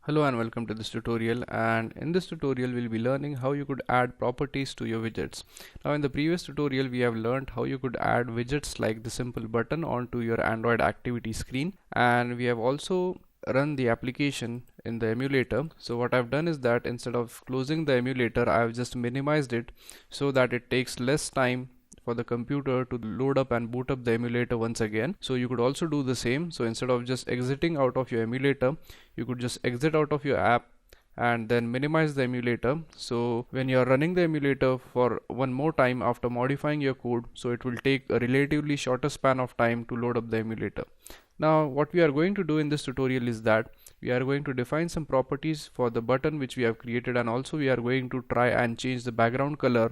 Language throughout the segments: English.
Hello and welcome to this tutorial, and in this tutorial we'll be learning how you could add properties to your widgets. Now in the previous tutorial we have learned how you could add widgets like the simple button onto your Android activity screen, and we have also run the application in the emulator. So what I've done is that instead of closing the emulator, I've just minimized it so that it takes less time for the computer to load up and boot up the emulator once again. So you could also do the same. So instead of just exiting out of your emulator, you could just exit out of your app and then minimize the emulator. So when you're running the emulator for one more time after modifying your code, so it will take a relatively shorter span of time to load up the emulator. Now what we are going to do in this tutorial is that we are going to define some properties for the button which we have created, and also we are going to try and change the background color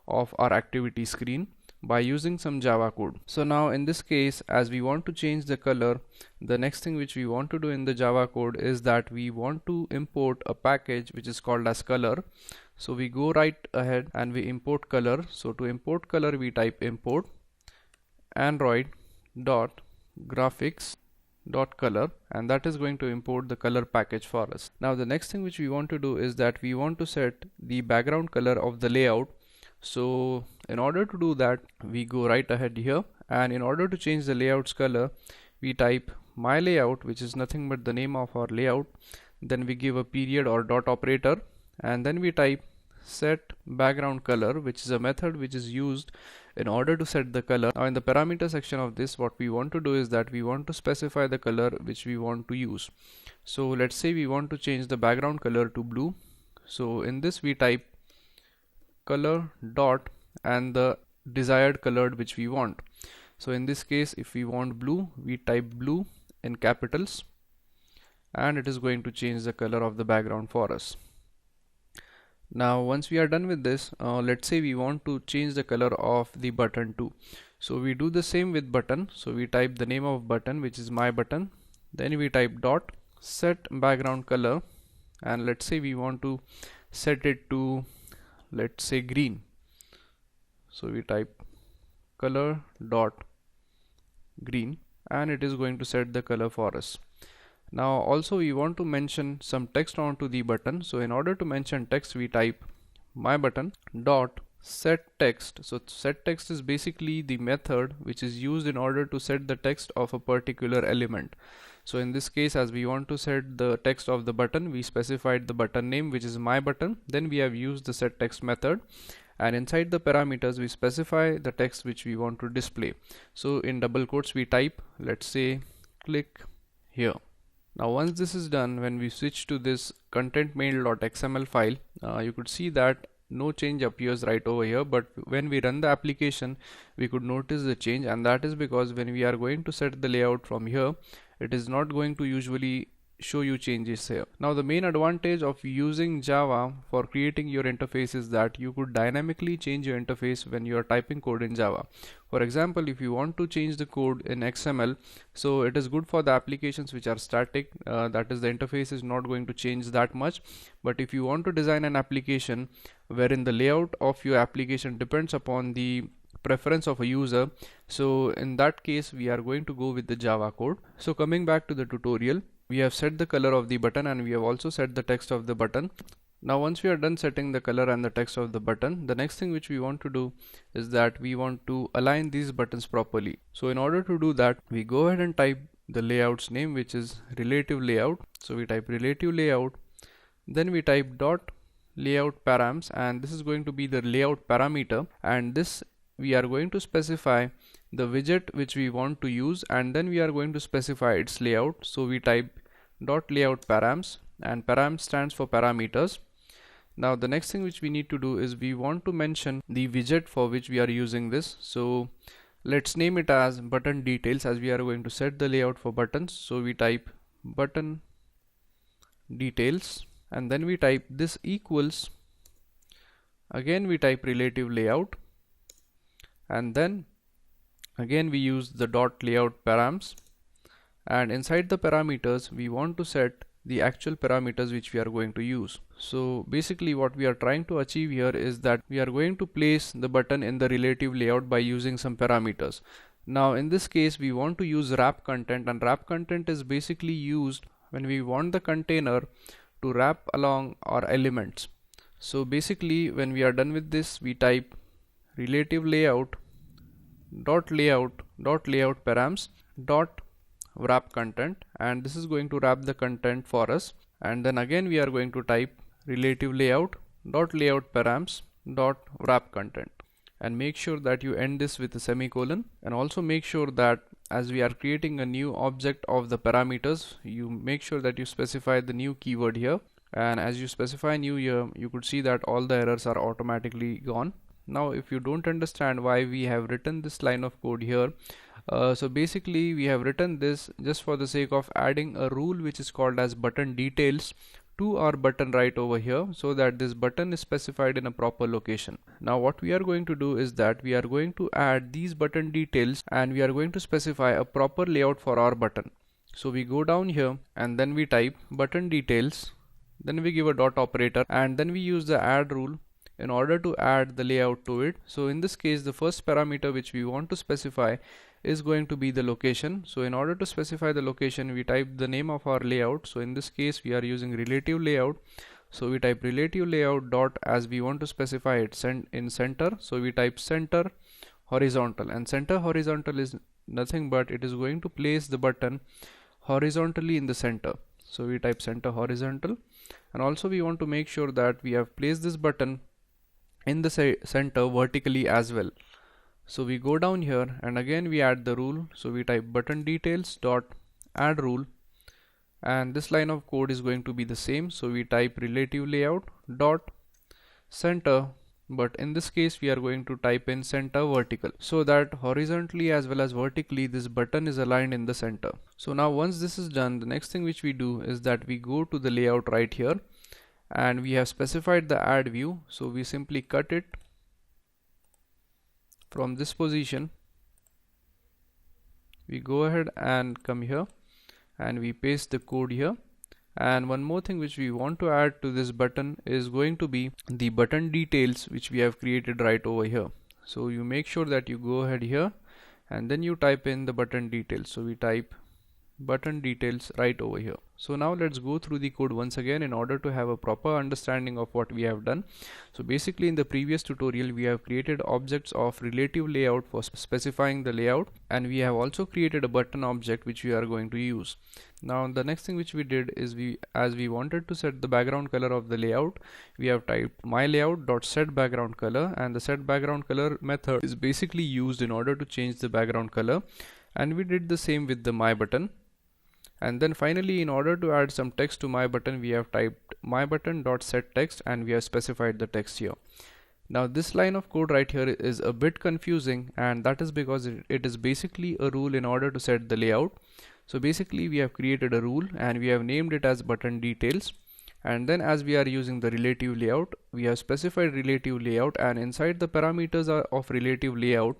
of our activity screen by using some Java code. So now in this case, as we want to change the color, the next thing which we want to do in the Java code is that we want to import a package which is called as color. So we go right ahead and we import color. So to import color, we type import android dot graphics dot color, and that is going to import the color package for us. Now the next thing which we want to do is that we want to set the background color of the layout. So in order to do that, we go right ahead here, and in order to change the layout's color, we type my layout, which is nothing but the name of our layout. Then we give a period or dot operator, and then we type set background color, which is a method which is used in order to set the color. Now in the parameter section of this, what we want to do is that we want to specify the color which we want to use. So let's say we want to change the background color to blue. So in this we type color dot and the desired color which we want. So in this case, if we want blue, we type blue in capitals, and it is going to change the color of the background for us. Now once we are done with this, let's say we want to change the color of the button too. So we do the same with button. So we type the name of button, which is my button, then we type dot set background color, and let's say we want to set it to, let's say, green. So we type color dot green, and it is going to set the color for us. Now also we want to mention some text onto the button. So in order to mention text, we type my button dot set text. So set text is basically the method which is used in order to set the text of a particular element. So in this case, as we want to set the text of the button, we specified the button name, which is my button. Then we have used the set text method, and inside the parameters we specify the text which we want to display. So in double quotes we type, let's say, click here. Now once this is done, when we switch to this content mail.xml file, you could see that no change appears right over here, but when we run the application we could notice the change, and that is because when we are going to set the layout from here, it is not going to usually show you changes here. Now the main advantage of using Java for creating your interface is that you could dynamically change your interface when you are typing code in Java. For example, if you want to change the code in XML, so it is good for the applications which are static, that is, the interface is not going to change that much. But if you want to design an application wherein the layout of your application depends upon the preference of a user, so in that case we are going to go with the Java code. So coming back to the tutorial, we have set the color of the button, and we have also set the text of the button. Now once we are done setting the color and the text of the button, the next thing which we want to do is that we want to align these buttons properly. So in order to do that, we go ahead and type the layout's name, which is relative layout. So we type relative layout, then we type dot layout params, and this is going to be the layout parameter, and this we are going to specify the widget which we want to use, and then we are going to specify its layout. So we type dot layout params, and params stands for parameters. Now the next thing which we need to do is we want to mention the widget for which we are using this. So let's name it as button details, as we are going to set the layout for buttons. So we type button details, and then we type this equals, again we type relative layout, and then again we use the dot layout params, and inside the parameters we want to set the actual parameters which we are going to use. So basically what we are trying to achieve here is that we are going to place the button in the relative layout by using some parameters. Now in this case we want to use wrap content, and wrap content is basically used when we want the container to wrap along our elements. So basically when we are done with this, we type relative layout dot layout params dot wrap content, and this is going to wrap the content for us. And then again we are going to type relative layout dot layout params dot wrap content, and make sure that you end this with a semicolon. And also make sure that as we are creating a new object of the parameters, you make sure that you specify the new keyword here. And as you specify new here, you could see that all the errors are automatically gone. Now if you don't understand why we have written this line of code here, so basically we have written this just for the sake of adding a rule which is called as button details to our button right over here, so that this button is specified in a proper location. Now what we are going to do is that we are going to add these button details, and we are going to specify a proper layout for our button. So we go down here and then we type button details, then we give a dot operator, and then we use the add rule in order to add the layout to it. So in this case, the first parameter which we want to specify is going to be the location. So in order to specify the location, we type the name of our layout. So in this case we are using relative layout, so we type relative layout dot, as we want to specify it in center, so we type center horizontal, and center horizontal is nothing but it is going to place the button horizontally in the center. So we type center horizontal, and also we want to make sure that we have placed this button in the center vertically as well. So we go down here and again we add the rule. So we type button details dot add rule, and this line of code is going to be the same. So we type relative layout dot center, but in this case we are going to type in center vertical, so that horizontally as well as vertically this button is aligned in the center. So now once this is done, the next thing which we do is that we go to the layout right here, and we have specified the add view. So we simply cut it from this position, we go ahead and come here and we paste the code here. And one more thing which we want to add to this button is going to be the button details which we have created right over here. So you make sure that you go ahead here and then you type in the button details. So we type button details right over here. So now let's go through the code once again in order to have a proper understanding of what we have done. So basically in the previous tutorial we have created objects of relative layout for specifying the layout, and we have also created a button object which we are going to use. Now the next thing which we did is as we wanted to set the background color of the layout, we have typed myLayout.set background color, and the set background color method is basically used in order to change the background color, and we did the same with the my button. And then finally, in order to add some text to my button, we have typed mybutton.setText, and we have specified the text here. Now this line of code right here is a bit confusing, and that is because it is basically a rule in order to set the layout. So basically we have created a rule and we have named it as button details, and then as we are using the relative layout, we have specified relative layout, and inside the parameters of relative layout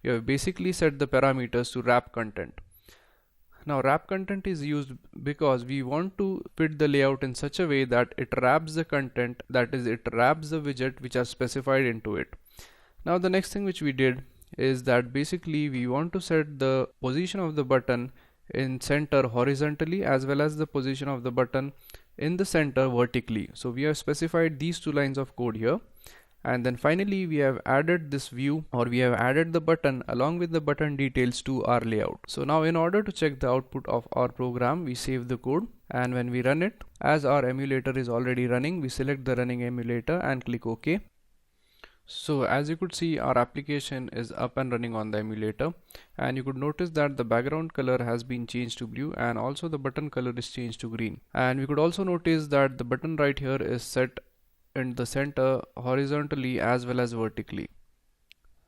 we have basically set the parameters to wrap content. Now wrap content is used because we want to fit the layout in such a way that it wraps the content, that is, it wraps the widget which are specified into it. Now the next thing which we did is that basically we want to set the position of the button in center horizontally as well as the position of the button in the center vertically. So we have specified these two lines of code here. And then finally we have added this view, or we have added the button along with the button details to our layout. So now in order to check the output of our program, we save the code, and when we run it, as our emulator is already running, we select the running emulator and click OK. So as you could see, our application is up and running on the emulator, and you could notice that the background color has been changed to blue, and also the button color is changed to green. And we could also notice that the button right here is set in the center horizontally as well as vertically.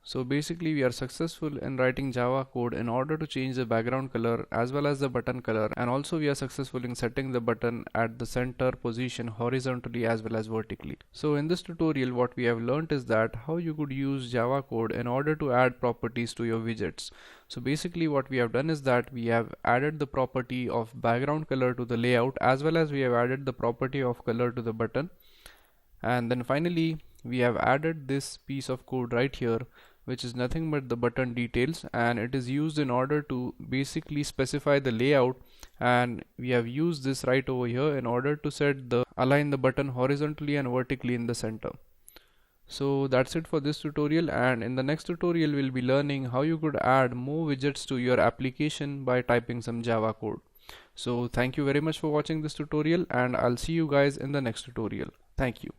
So basically we are successful in writing Java code in order to change the background color as well as the button color, and also we are successful in setting the button at the center position horizontally as well as vertically. So in this tutorial what we have learnt is that how you could use Java code in order to add properties to your widgets. So basically what we have done is that we have added the property of background color to the layout, as well as we have added the property of color to the button. And then finally we have added this piece of code right here, which is nothing but the button details, and it is used in order to basically specify the layout and we have used this right over here in order to set the align the button horizontally and vertically in the center. So that's it for this tutorial, and in the next tutorial we'll be learning how you could add more widgets to your application by typing some Java code. So thank you very much for watching this tutorial, and I'll see you guys in the next tutorial. Thank you.